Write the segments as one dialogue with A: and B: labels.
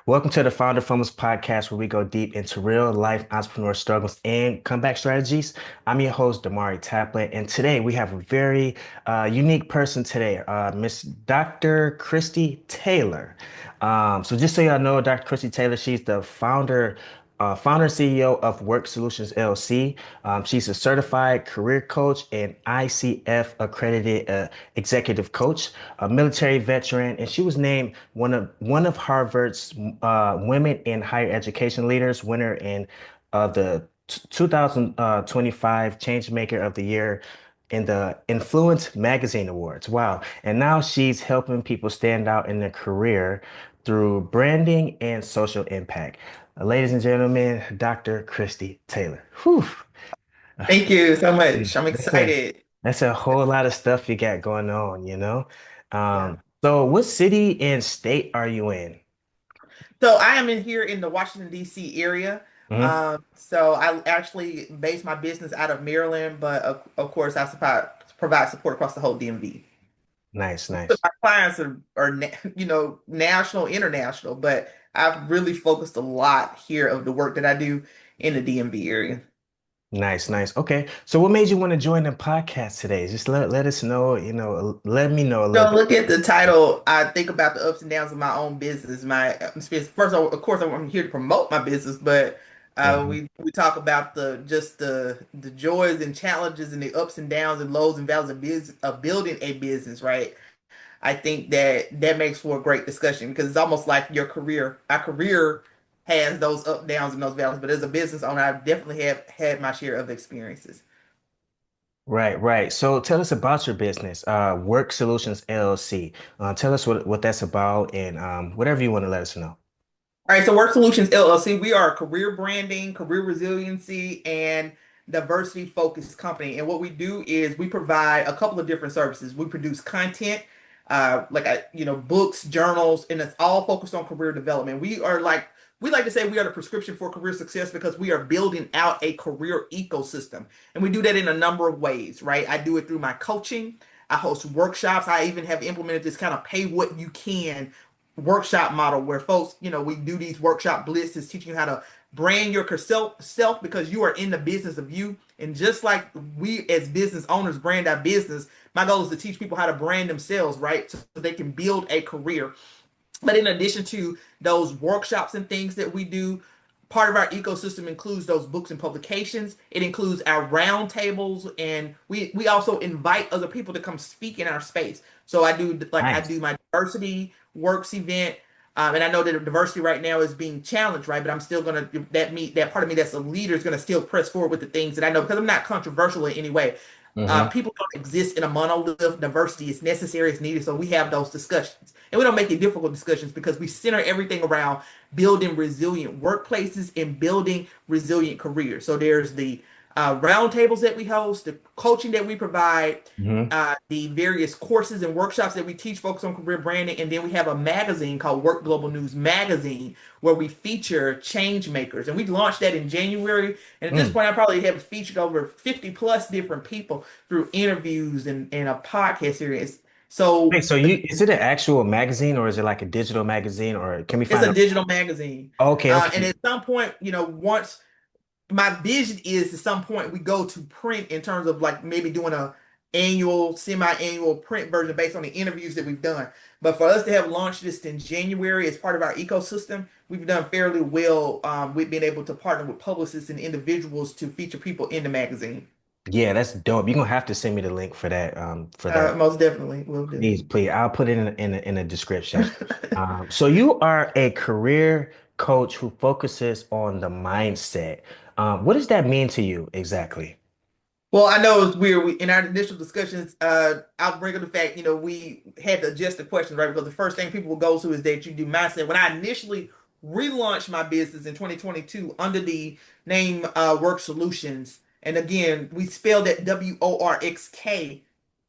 A: Welcome to the Founder Fumbles podcast, where we go deep into real life entrepreneur struggles and comeback strategies. I'm your host, Dahmari Taplin, and today we have a very unique person today, Miss Dr. Kristy Taylor. So just so y'all know, Dr. Kristy Taylor, she's the founder and CEO of WORxK Solutions LLC. She's a certified career coach and ICF-accredited executive coach, a military veteran, and she was named one of Harvard's Women in Higher Education Leaders, winner in the 2025 Changemaker of the Year in the Influence Magazine Awards. Wow. And now she's helping people stand out in their career through branding and social impact. Ladies and gentlemen, Dr. Kristy Taylor. Whew.
B: Thank you so much. I'm
A: That's a
B: excited.
A: that's a whole lot of stuff you got going on.
B: Yeah.
A: So what city and state are you in?
B: So I am in here in the Washington, D.C. area.
A: Mhm.
B: So I actually base my business out of Maryland, but of course I provide support across the whole DMV.
A: Nice,
B: But
A: nice.
B: my clients are national, international, but I've really focused a lot here of the work that I do in the DMV area.
A: Nice, nice. Okay. So what made you want to join the podcast today? Just let us know, let me know a little
B: So
A: bit.
B: look at the title. I think about the ups and downs of my own business. First, of course, I'm here to promote my business, but
A: Mhm.
B: we talk about the joys and challenges and the ups and downs and lows and valleys of building a business, right? I think that makes for a great discussion because it's almost like your career. Our career has those up downs and those valleys, but as a business owner, I definitely have had my share of experiences.
A: Right, right. So tell us about your business, WORxK Solutions LLC. Tell us what that's about and whatever you want to let us know.
B: All right, so WORk Solutions LLC, we are a career branding, career resiliency, and diversity focused company. And what we do is we provide a couple of different services. We produce content, books, journals, and it's all focused on career development. We like to say we are the prescription for career success because we are building out a career ecosystem. And we do that in a number of ways, right? I do it through my coaching. I host workshops. I even have implemented this kind of pay what you can workshop model where folks, we do these workshop blitzes teaching you how to brand your self because you are in the business of you. And just like we as business owners brand our business, my goal is to teach people how to brand themselves, right? So they can build a career. But in addition to those workshops and things that we do, part of our ecosystem includes those books and publications. It includes our roundtables, and we also invite other people to come speak in our space. So I
A: Nice.
B: do my diversity works event, and I know that diversity right now is being challenged, right? But I'm still gonna that part of me that's a leader is gonna still press forward with the things that I know because I'm not controversial in any way.
A: Hmm.
B: People don't exist in a monolith. Diversity is necessary, it's needed. So we have those discussions. And we don't make it difficult discussions because we center everything around building resilient workplaces and building resilient careers. So there's the roundtables that we host, the coaching that we provide,
A: Hmm.
B: the various courses and workshops that we teach folks on career branding. And then we have a magazine called Work Global News Magazine where we feature change makers. And we launched that in January. And at this point, I probably have featured over 50 plus different people through interviews and a podcast series.
A: Wait,
B: So
A: so is it an actual magazine or is it like a digital magazine or can we
B: it's
A: find
B: a digital magazine.
A: Okay,
B: And
A: okay.
B: at some point, once my vision is at some point we go to print in terms of like maybe doing a annual, semi-annual print version based on the interviews that we've done. But for us to have launched this in January as part of our ecosystem, we've done fairly well. We've been able to partner with publicists and individuals to feature people in the magazine.
A: Yeah, that's dope. You're gonna have to send me the link for that.
B: Most definitely will do.
A: Please, please. I'll put it in the description. So you are a career coach who focuses on the mindset. What does that mean to you exactly?
B: Well, I know it's weird. In our initial discussions, I'll bring up the fact, we had to adjust the questions, right? Because the first thing people will go to is that you do mindset. When I initially relaunched my business in 2022 under the name WORk Solutions, and again, we spelled it WORxK.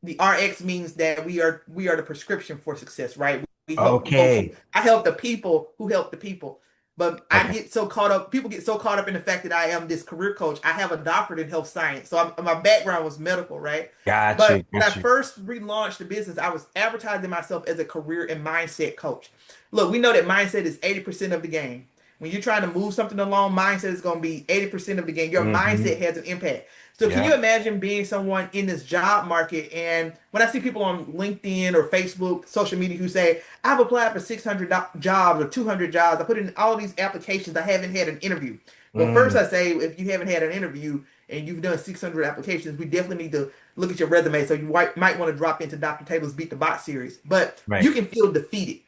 B: The RX means that we are the prescription for success, right? We help the folks who
A: Okay.
B: I help the people who help the people. But I
A: Okay.
B: get so caught up, people get so caught up in the fact that I am this career coach. I have a doctorate in health science. So my background was medical, right?
A: Got you.
B: But when I
A: Got you.
B: first relaunched the business, I was advertising myself as a career and mindset coach. Look, we know that mindset is 80% of the game. When you're trying to move something along, mindset is going to be 80% of the game. Your mindset
A: Hmm.
B: has an impact. So can you
A: Yeah.
B: imagine being someone in this job market? And when I see people on LinkedIn or Facebook, social media who say, I've applied for 600 jobs or 200 jobs. I put in all these applications. I haven't had an interview. Well, first
A: Mm,
B: I say, if you haven't had an interview and you've done 600 applications, we definitely need to look at your resume. So you might want to drop into Dr. Taylor's Beat the Bot series. But you
A: right.
B: can feel defeated.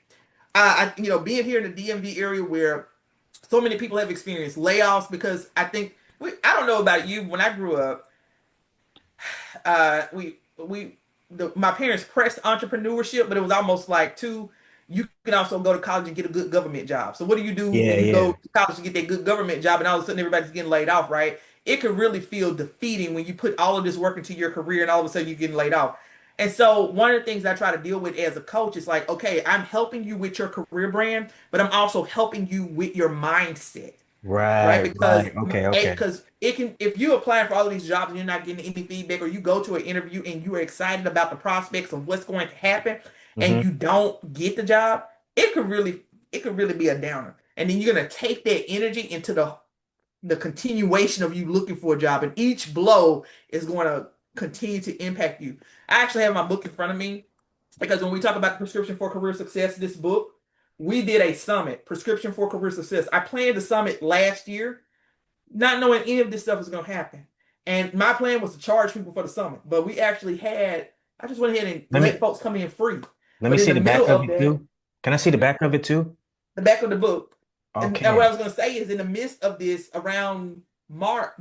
B: Being here in the DMV area where so many people have experienced layoffs because I don't know about you. When I grew up, my parents pressed entrepreneurship, but it was almost like you can also go to college and get a good government job. So what do you do
A: Yeah,
B: when you
A: yeah.
B: go to college and get that good government job and all of a sudden everybody's getting laid off, right? It can really feel defeating when you put all of this work into your career and all of a sudden you're getting laid off. And so one of the things I try to deal with as a coach is like, okay, I'm helping you with your career brand, but I'm also helping you with your mindset, right?
A: Right,
B: Because
A: right. Okay, okay.
B: it can, if you apply for all of these jobs and you're not getting any feedback, or you go to an interview and you are excited about the prospects of what's going to happen, and
A: Hmm.
B: you don't get the job, it could really be a downer. And then you're gonna take that energy into the continuation of you looking for a job, and each blow is going to continue to impact you. I actually have my book in front of me because when we talk about prescription for career success, this book, we did a summit, prescription for career success. I planned the summit last year, not knowing any of this stuff was going to happen. And my plan was to charge people for the summit, but I just went ahead and
A: Let
B: let
A: me
B: folks come in free.
A: let me
B: But in
A: see
B: the
A: the
B: middle
A: back of
B: of
A: it
B: that,
A: too. Can I see the back of it too?
B: the back of the book. And what I
A: Okay.
B: was going to say is, in the midst of this, around March,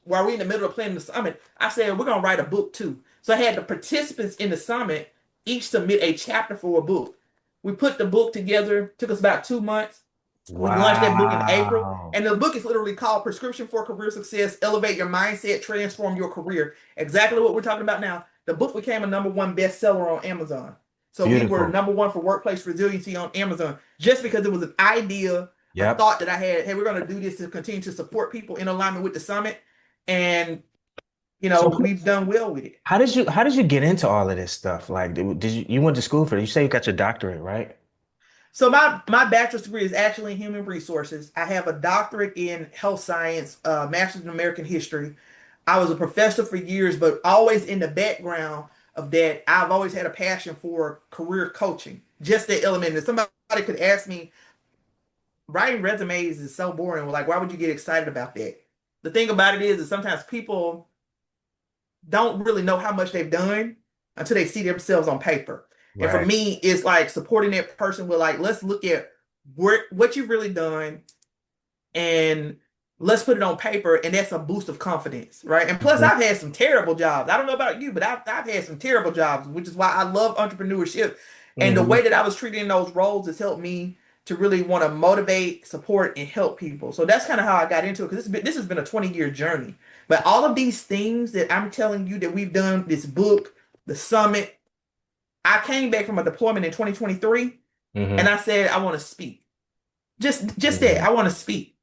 B: while we're in the middle of planning the summit, I said we're going to write a book too. So I had the participants in the summit each submit a chapter for a book. We put the book together. Took us about 2 months. We launched that book in April,
A: Wow.
B: and the book is literally called Prescription for Career Success: Elevate Your Mindset, Transform Your Career. Exactly what we're talking about now. The book became a #1 bestseller on Amazon. So we were
A: Beautiful.
B: #1 for workplace resiliency on Amazon just because it was an idea, a
A: Yep.
B: thought that I had. Hey, we're going to do this to continue to support people in alignment with the summit, and
A: So
B: we've done well with it.
A: how did you get into all of this stuff? Like, did you went to school for it? You say you got your doctorate, right?
B: So my bachelor's degree is actually in human resources. I have a doctorate in health science, master's in American history. I was a professor for years, but always in the background of that, I've always had a passion for career coaching. Just that element. If somebody could ask me, writing resumes is so boring. Well, like, why would you get excited about that? The thing about it is that sometimes people don't really know how much they've done until they see themselves on paper. And for
A: Right.
B: me, it's like supporting that person with, like, let's look at what you've really done and let's put it on paper, and that's a boost of confidence, right? And plus,
A: Mhm.
B: I've had some terrible jobs. I don't know about you, but I've had some terrible jobs, which is why I love entrepreneurship. And the way
A: Mhm.
B: that I was treated in those roles has helped me to really want to motivate, support, and help people. So that's kind of how I got into it, because this has been a 20-year journey. But all of these things that I'm telling you that we've done, this book, the summit, I came back from a deployment in 2023, and
A: Mhm.
B: I said I want to speak. Just that
A: Mhm.
B: I want to speak.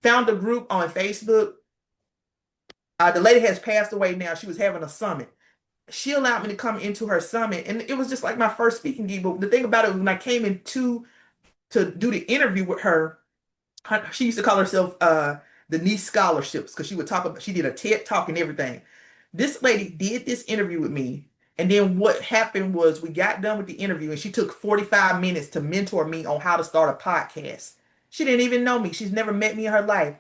B: Found a group on Facebook. The lady has passed away now. She was having a summit. She allowed me to come into her summit, and it was just like my first speaking gig. But the thing about it was, when I came into to do the interview with her, she used to call herself the niece scholarships, because she would talk about, she did a TED talk and everything. This lady did this interview with me, and then what happened was we got done with the interview, and she took 45 minutes to mentor me on how to start a podcast. She didn't even know me. She's never met me in her life.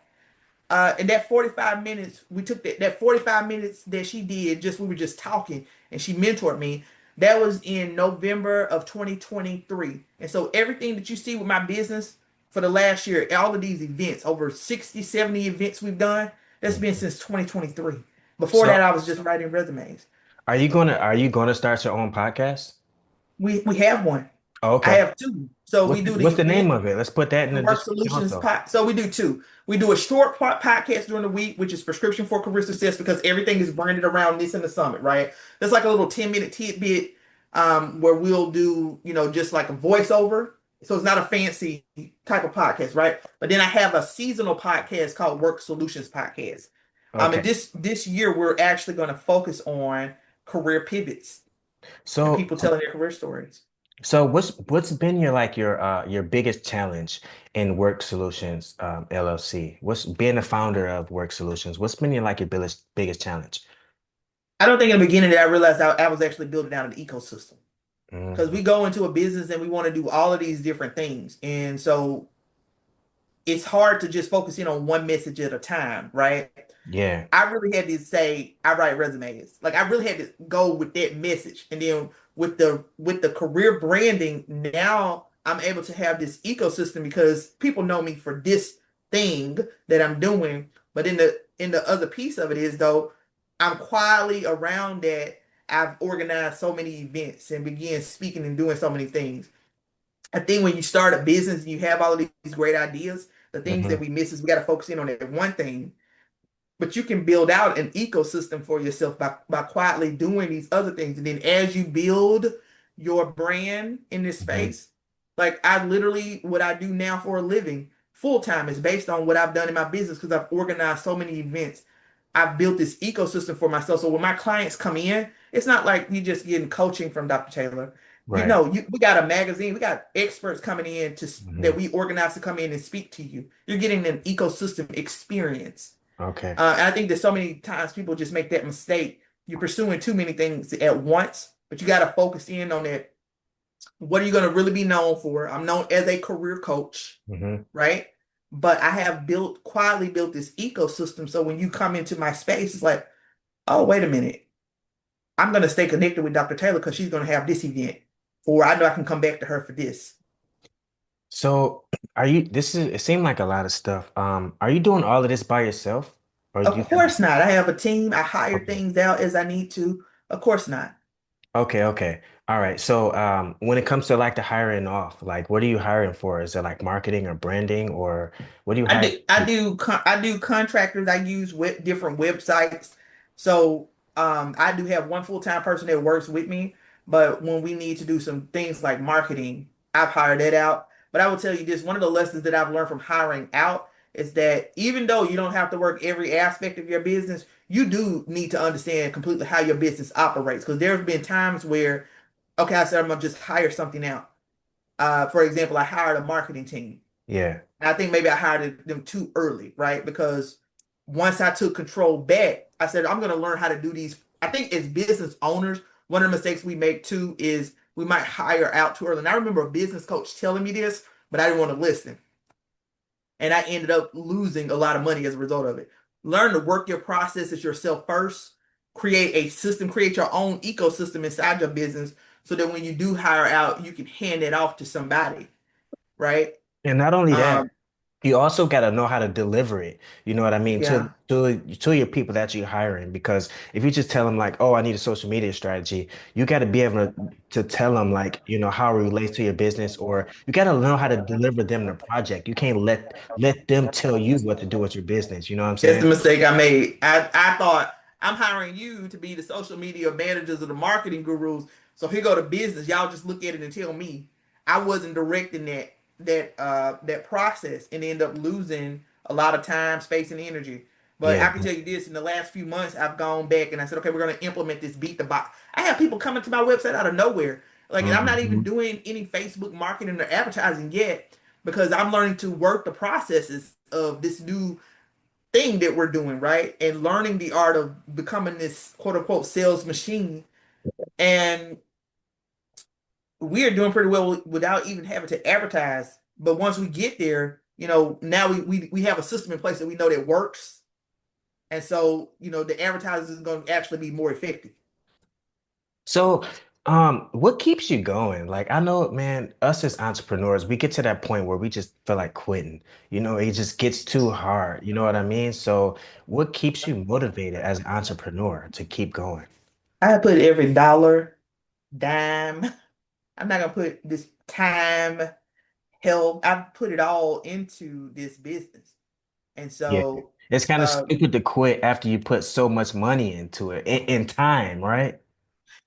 B: And that 45 minutes, we took that 45 minutes that she did, we were just talking, and she mentored me. That was in November of 2023. And so everything that you see with my business for the last year, all of these events, over 60, 70 events we've done, that's been
A: Mhm.
B: since 2023. Before that,
A: So,
B: I was just writing resumes.
A: are you gonna start your own podcast?
B: We have one.
A: Oh,
B: I
A: okay.
B: have two. So we do the
A: What's the name
B: event,
A: of it? Let's put that in
B: the
A: the
B: WORxK
A: description
B: Solutions
A: also.
B: pod. So we do two. We do a short podcast during the week, which is prescription for career success, because everything is branded around this in the summit, right? There's like a little 10-minute tidbit where we'll do, just like a voiceover. So it's not a fancy type of podcast, right? But then I have a seasonal podcast called WORxK Solutions Podcast. And
A: Okay.
B: this year we're actually going to focus on career pivots and
A: So
B: people telling their career stories.
A: so what's been your biggest challenge in Work Solutions LLC? What's being a founder of Work Solutions? What's been your biggest challenge?
B: I don't think in the beginning that I realized I was actually building out an ecosystem because
A: Mm,
B: we go into a business and we want to do all of these different things. And so it's hard to just focus in on one message at a time, right?
A: yeah.
B: I really had to say I write resumes. Like I really had to go with that message. And then with the career branding, now I'm able to have this ecosystem because people know me for this thing that I'm doing. But in the other piece of it is though, I'm quietly around that. I've organized so many events and began speaking and doing so many things. I think when you start a business and you have all of these great ideas, the things that
A: Hmm.
B: we miss is we got to focus in on that one thing, but you can build out an ecosystem for yourself by quietly doing these other things. And then as you build your brand in this
A: Hmm.
B: space, like I literally, what I do now for a living full time is based on what I've done in my business because I've organized so many events. I've built this ecosystem for myself. So when my clients come in, it's not like you just getting coaching from Dr. Taylor.
A: Right.
B: We got a magazine, we got experts coming in
A: Hmm.
B: that we organize to come in and speak to you. You're getting an ecosystem experience.
A: Okay.
B: And I think that so many times people just make that mistake. You're pursuing too many things at once, but you got to focus in on that. What are you going to really be known for? I'm known as a career coach,
A: Hmm.
B: right? But I have quietly built this ecosystem. So when you come into my space, it's like, oh, wait a minute. I'm going to stay connected with Dr. Taylor because she's going to have this event, or I know I can come back to her for this.
A: So it seemed like a lot of stuff. Are you doing all of this by yourself? Or do
B: Of
A: you have
B: course not. I have a team. I hire
A: okay.
B: things out as I need to. Of course not.
A: Okay, okay. All right. So when it comes to like the hiring off, like what are you hiring for? Is it like marketing or branding or what do you hire?
B: I do contractors. I use different websites. So I do have one full-time person that works with me, but when we need to do some things like marketing, I've hired that out. But I will tell you this, one of the lessons that I've learned from hiring out is that even though you don't have to work every aspect of your business, you do need to understand completely how your business operates. Because there have been times where, okay, I said I'm gonna just hire something out. For example, I hired a marketing team.
A: Yeah.
B: And I think maybe I hired them too early, right? Because once I took control back, I said, I'm going to learn how to do these. I think as business owners, one of the mistakes we make too is we might hire out too early. And I remember a business coach telling me this, but I didn't want to listen. And I ended up losing a lot of money as a result of it. Learn to work your processes yourself first, create a system, create your own ecosystem inside your business so that when you do hire out, you can hand it off to somebody, right?
A: And not only that,
B: Um,
A: you also got to know how to deliver it. You know what I mean?
B: yeah.
A: To your people that you're hiring. Because if you just tell them like, oh, I need a social media strategy, you got to be able to tell them like, how it relates to your business, or you got to know how to deliver them the project. You can't let them tell you what to do with your business. You know what I'm
B: That's
A: saying?
B: the mistake I made. I thought I'm hiring you to be the social media managers or the marketing gurus. So here go the business. Y'all just look at it and tell me. I wasn't directing that process and end up losing a lot of time, space, and energy. But
A: Yeah.
B: I can tell you this: in the last few months, I've gone back and I said, okay, we're going to implement this beat the box. I have people coming to my website out of nowhere, like, and I'm not even
A: Hmm.
B: doing any Facebook marketing or advertising yet because I'm learning to work the processes of this new thing that we're doing, right? And learning the art of becoming this quote unquote sales machine. And we are doing pretty well without even having to advertise. But once we get there, now we have a system in place that we know that works. And so, the advertising is going to actually be more effective.
A: So, what keeps you going? Like, I know, man, us as entrepreneurs, we get to that point where we just feel like quitting. It just gets too hard. You know what I mean? So, what keeps you motivated as an entrepreneur to keep going?
B: I put every dollar, dime. I'm not gonna put this time, health. I put it all into this business. And
A: Yeah.
B: so
A: It's kind of
B: uh,
A: stupid to quit after you put so much money into it in time, right?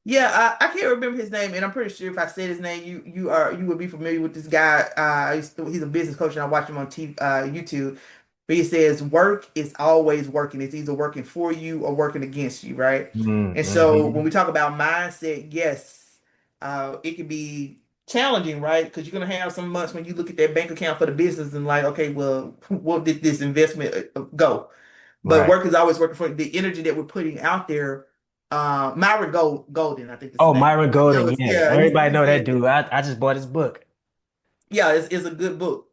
B: Yeah, I can't remember his name, and I'm pretty sure if I said his name, you would be familiar with this guy. He's a business coach, and I watch him on YouTube. But he says work is always working. It's either working for you or working against you, right? And so when
A: Mm-hmm.
B: we talk about mindset, yes, it can be challenging, right? Because you're gonna have some months when you look at that bank account for the business and like, okay, well, what did this investment go? But
A: Right.
B: work is always working for the energy that we're putting out there. Golden, I think is the
A: Oh,
B: name.
A: Myron
B: He
A: Golden,
B: goes,
A: yeah.
B: yeah,
A: Everybody
B: he
A: know that
B: said,
A: dude. I just bought his book.
B: yeah, it's a good book.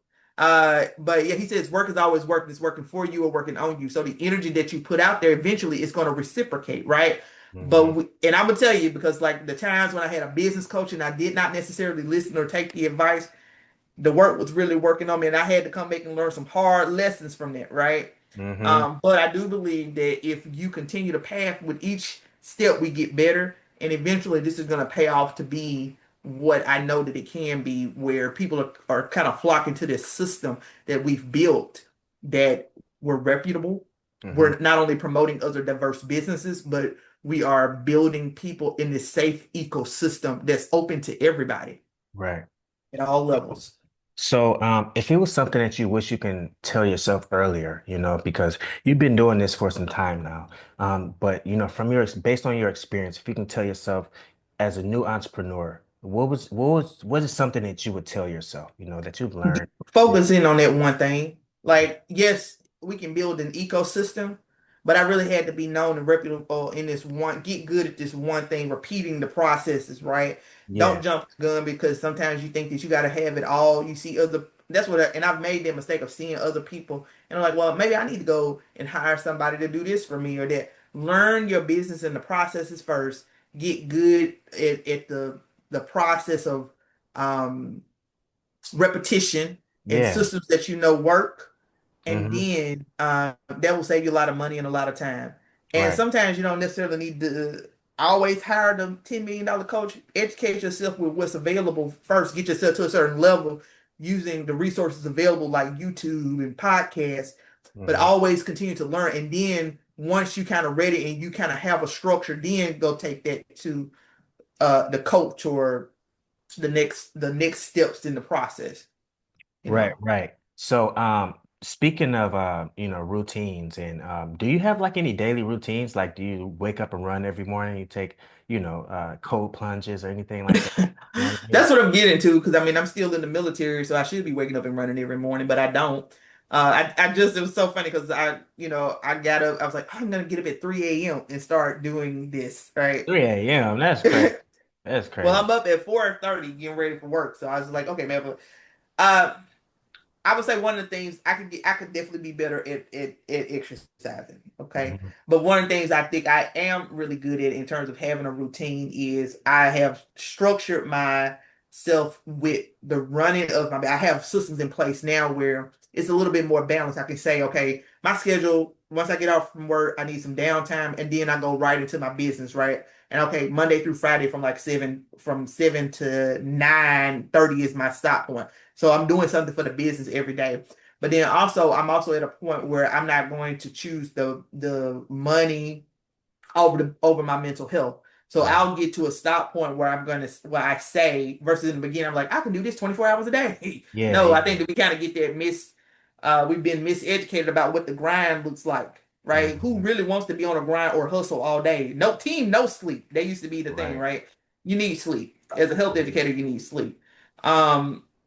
B: But yeah, he says work is always working. It's working for you or working on you. So the energy that you put out there eventually is going to reciprocate, right?
A: Hmm.
B: And I'm gonna tell you because like the times when I had a business coach and I did not necessarily listen or take the advice, the work was really working on me, and I had to come back and learn some hard lessons from that, right?
A: Hmm.
B: But I do believe that if you continue to path with each step, we get better, and eventually this is going to pay off to be what I know that it can be, where people are kind of flocking to this system that we've built that we're reputable.
A: Hmm.
B: We're not only promoting other diverse businesses, but we are building people in this safe ecosystem that's open to everybody
A: Right.
B: at all levels.
A: So, if it was something that you wish you can tell yourself earlier, because you've been doing this for some time now, but from based on your experience, if you can tell yourself as a new entrepreneur, what is something that you would tell yourself, that you've learned? Yeah.
B: Focus in on that one thing. Like, yes, we can build an ecosystem, but I really had to be known and reputable in this one, get good at this one thing, repeating the processes, right?
A: Yeah.
B: Don't jump the gun because sometimes you think that you got to have it all. You see that's and I've made that mistake of seeing other people and I'm like, well, maybe I need to go and hire somebody to do this for me or that. Learn your business and the processes first. Get good at the process of, um, repetition and
A: Yeah.
B: systems that you know work, and
A: Hmm.
B: then that will save you a lot of money and a lot of time. And
A: Right.
B: sometimes you don't necessarily need to always hire the $10 million coach. Educate yourself with what's available first. Get yourself to a certain level using the resources available like YouTube and podcasts, but
A: Hmm.
B: always continue to learn. And then once you kind of ready and you kind of have a structure, then go take that to the coach or the next steps in the process, you
A: Right,
B: know.
A: right. So, speaking of routines and do you have like any daily routines? Like, do you wake up and run every morning? You take, cold plunges or anything like that? You know what I mean?
B: That's what I'm getting to because I mean I'm still in the military, so I should be waking up and running every morning, but I don't. I just it was so funny because I got up. I was like, I'm gonna get up at 3 a.m. and start doing this, right?
A: 3 a.m. That's crazy. That's
B: Well,
A: crazy.
B: I'm up at 4:30 getting ready for work, so I was like, okay, man. But uh, I would say one of the things I could definitely be better at exercising. Okay.
A: Hmm.
B: But one of the things I think I am really good at in terms of having a routine is I have structured myself with the running of I have systems in place now where it's a little bit more balanced. I can say, okay, my schedule, once I get off from work, I need some downtime and then I go right into my business, right? And okay, Monday through Friday from 7 to 9:30 is my stop point. So I'm doing something for the business every day. But then also I'm also at a point where I'm not going to choose the money over my mental health. So
A: Right.
B: I'll get to a stop point where where I say versus in the beginning I'm like I can do this 24 hours a day.
A: Yeah,
B: No, I
A: yeah.
B: think that we kind of get that we've been miseducated about what the grind looks like, right? Who
A: Hmm.
B: really wants to be on a grind or hustle all day? No team, no sleep. That used to be the thing,
A: Right.
B: right? You need sleep. As a health educator, you need sleep.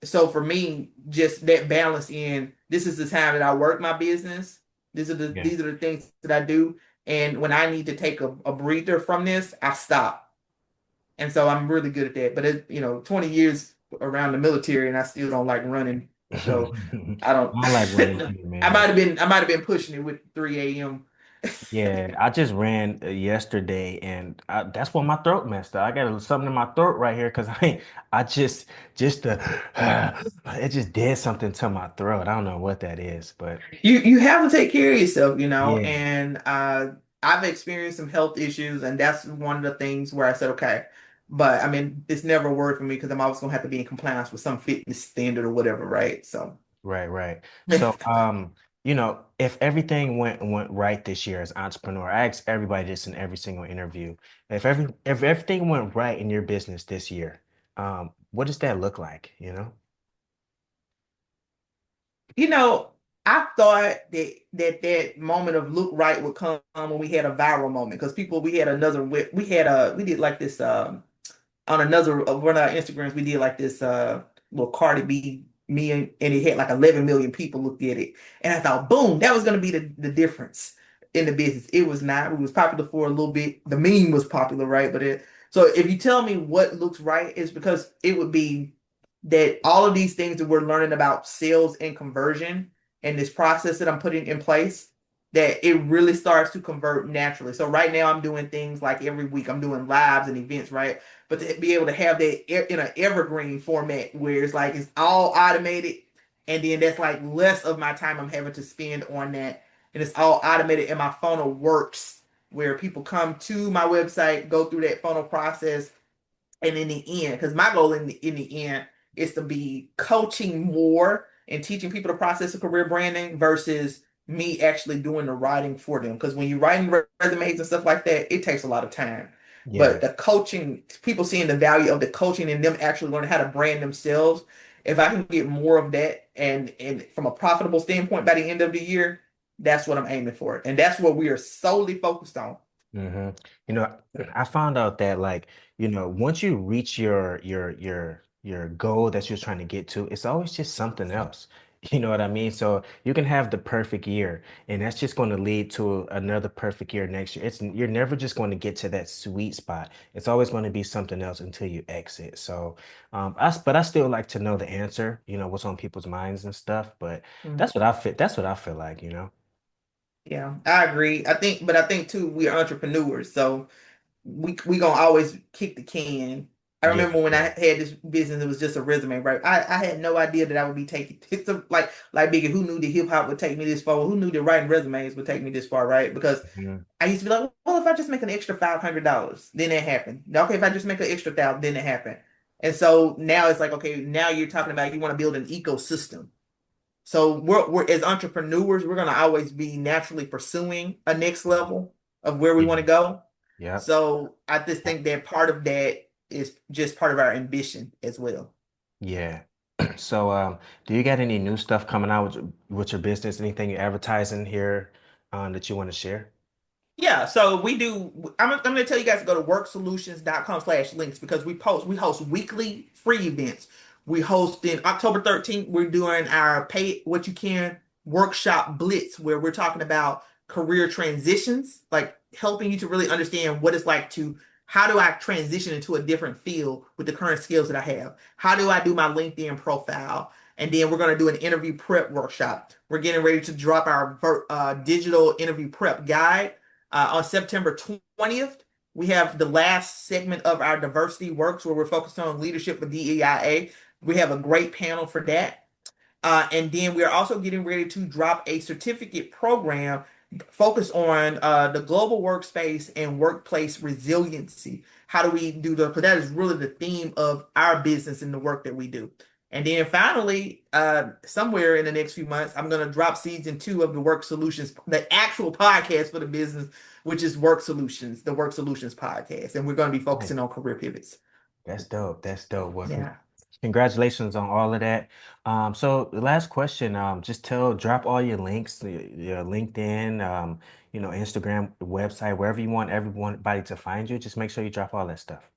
B: So for me, just that balance in this is the time that I work my business.
A: Yeah.
B: These are the things that I do. And when I need to take a breather from this, I stop. And so I'm really good at that. But 20 years around the military and I still don't like running. So
A: I
B: I don't
A: don't like running too, man.
B: I might have been pushing it with 3 a.m.
A: Yeah, I just ran yesterday, and that's why my throat messed up. I got something in my throat right here because I just it just did something to my throat. I don't know what that is, but
B: You have to take care of yourself,
A: yeah,
B: and I've experienced some health issues, and that's one of the things where I said, okay, but I mean, it's never a word for me because I'm always gonna have to be in compliance with some fitness standard or whatever, right? So
A: right, right. So, if everything went right this year as entrepreneur, I ask everybody this in every single interview. If everything went right in your business this year, what does that look like, you know?
B: You know, I thought that moment of look right would come when we had a viral moment because we had we did like this on another of one of our Instagrams, we did like this little Cardi B me and it had like 11 million people looked at it. And I thought, boom, that was gonna be the difference in the business. It was not. It was popular for a little bit. The meme was popular, right? So if you tell me what looks right, it's because it would be that all of these things that we're learning about sales and conversion and this process that I'm putting in place, that it really starts to convert naturally. So right now I'm doing things like every week I'm doing lives and events, right? But to be able to have that in an evergreen format where it's all automated, and then that's like less of my time I'm having to spend on that, and it's all automated, and my funnel works where people come to my website, go through that funnel process, and in the end, because my goal in the end is to be coaching more and teaching people the process of career branding versus me actually doing the writing for them. Because when you're writing resumes and stuff like that, it takes a lot of time. But
A: Yeah.
B: the coaching, people seeing the value of the coaching and them actually learning how to brand themselves, if I can get more of that and from a profitable standpoint by the end of the year, that's what I'm aiming for. And that's what we are solely focused on.
A: hmm You know, I found out that like, once you reach your goal that you're trying to get to, it's always just something else. You know what I mean? So you can have the perfect year, and that's just going to lead to another perfect year next year. You're never just going to get to that sweet spot. It's always going to be something else until you exit. So, but I still like to know the answer, what's on people's minds and stuff. But that's what I feel like,
B: Yeah, I agree. I think too, we're entrepreneurs, so we gonna always kick the can. I
A: Yeah,
B: remember when I
A: yeah.
B: had this business, it was just a resume, right? I had no idea that I would be taking it's like Biggie, who knew that hip hop would take me this far? Who knew that writing resumes would take me this far, right? Because
A: Mhm.
B: I used to be like, well, if I just make an extra $500, then it happened. Okay, if I just make an extra thousand, then it happened. And so now it's like, okay, now you're talking about you want to build an ecosystem. So we're as entrepreneurs, we're gonna always be naturally pursuing a next level of where we want to
A: Yeah.
B: go.
A: Yep.
B: So I just think that part of that is just part of our ambition as well.
A: Yeah. So, do you got any new stuff coming out with your business? Anything you're advertising here, that you want to share?
B: Yeah, so we do. I'm going to tell you guys to go to worksolutions.com/links because we host weekly free events. We host in October 13th, we're doing our pay what you can workshop blitz where we're talking about career transitions, like helping you to really understand what it's like to how do I transition into a different field with the current skills that I have? How do I do my LinkedIn profile? And then we're going to do an interview prep workshop. We're getting ready to drop our digital interview prep guide on September 20th. We have the last segment of our Diversity Works where we're focused on leadership for DEIA. We have a great panel for that. And then we are also getting ready to drop a certificate program focused on the global workspace and workplace resiliency. How do we do because that is really the theme of our business and the work that we do. And then finally, somewhere in the next few months, I'm going to drop season two of the WORxK Solutions, the actual podcast for the business, which is WORxK Solutions, the WORxK Solutions podcast. And we're going to be focusing on career pivots.
A: That's dope. That's dope. Well,
B: Yeah.
A: congratulations on all of that. So the last question, just drop all your links, your LinkedIn, Instagram, website, wherever you want everybody to find you. Just make sure you drop all that stuff.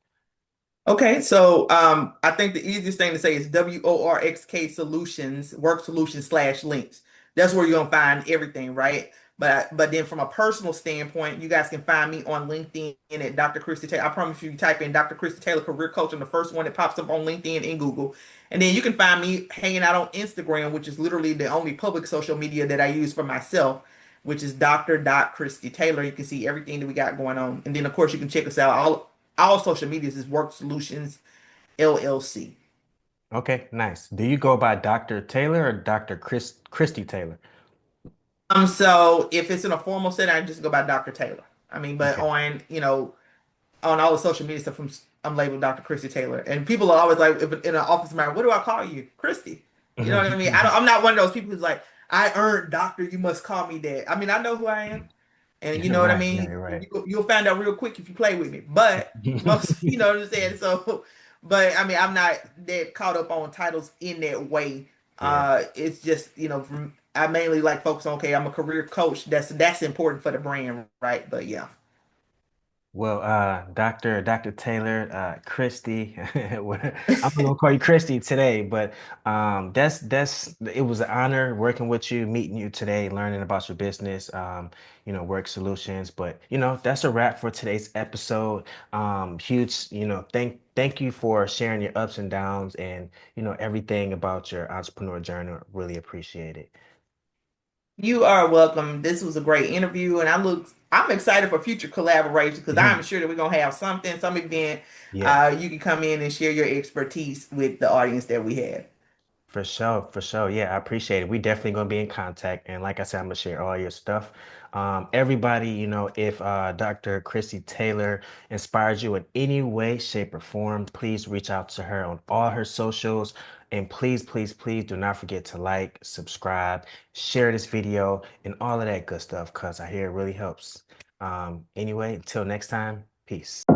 B: Okay, so I think the easiest thing to say is WORxK Solutions, Work Solutions/links. That's where you're gonna find everything, right? But then from a personal standpoint, you guys can find me on LinkedIn at Dr. Kristy Taylor. I promise you type in Dr. Kristy Taylor career coach and the first one that pops up on LinkedIn and Google. And then you can find me hanging out on Instagram, which is literally the only public social media that I use for myself, which is Dr. Kristy Taylor. You can see everything that we got going on. And then of course you can check us out all social medias is WORxK Solutions LLC.
A: Okay, nice. Do you go by Dr. Taylor or Kristy Taylor?
B: So if it's in a formal setting, I just go by Dr. Taylor. I mean, but
A: Okay.
B: on all the social media stuff, I'm labeled Dr. Kristy Taylor, and people are always like, if in an office matter, what do I call you, Kristy? You know what I mean? I'm not one of those people who's like, I earned doctor, you must call me that. I mean, I know who I am, and you know what I
A: Right, right,
B: mean.
A: right.
B: You'll find out real quick if you play with me. But most, you know what I'm saying. So, but I mean, I'm not that caught up on titles in that way.
A: Yeah.
B: It's just from I mainly like focus on okay, I'm a career coach. That's important for the brand, right? But yeah.
A: Well, Dr. Taylor, Kristy, I'm gonna call you Kristy today, but that's it was an honor working with you, meeting you today, learning about your business, WORxK Solutions. But that's a wrap for today's episode. Huge, thank you for sharing your ups and downs and everything about your entrepreneur journey. Really appreciate it.
B: You are welcome. This was a great interview, and I'm excited for future collaboration because I'm sure that we're gonna have some event.
A: Yeah.
B: You can come in and share your expertise with the audience that we have.
A: For sure, for sure. Yeah, I appreciate it. We definitely gonna be in contact. And like I said, I'm gonna share all your stuff. Everybody, if Dr. Kristy Taylor inspires you in any way, shape, or form, please reach out to her on all her socials. And please, please, please do not forget to like, subscribe, share this video, and all of that good stuff, because I hear it really helps. Anyway, until next time, peace.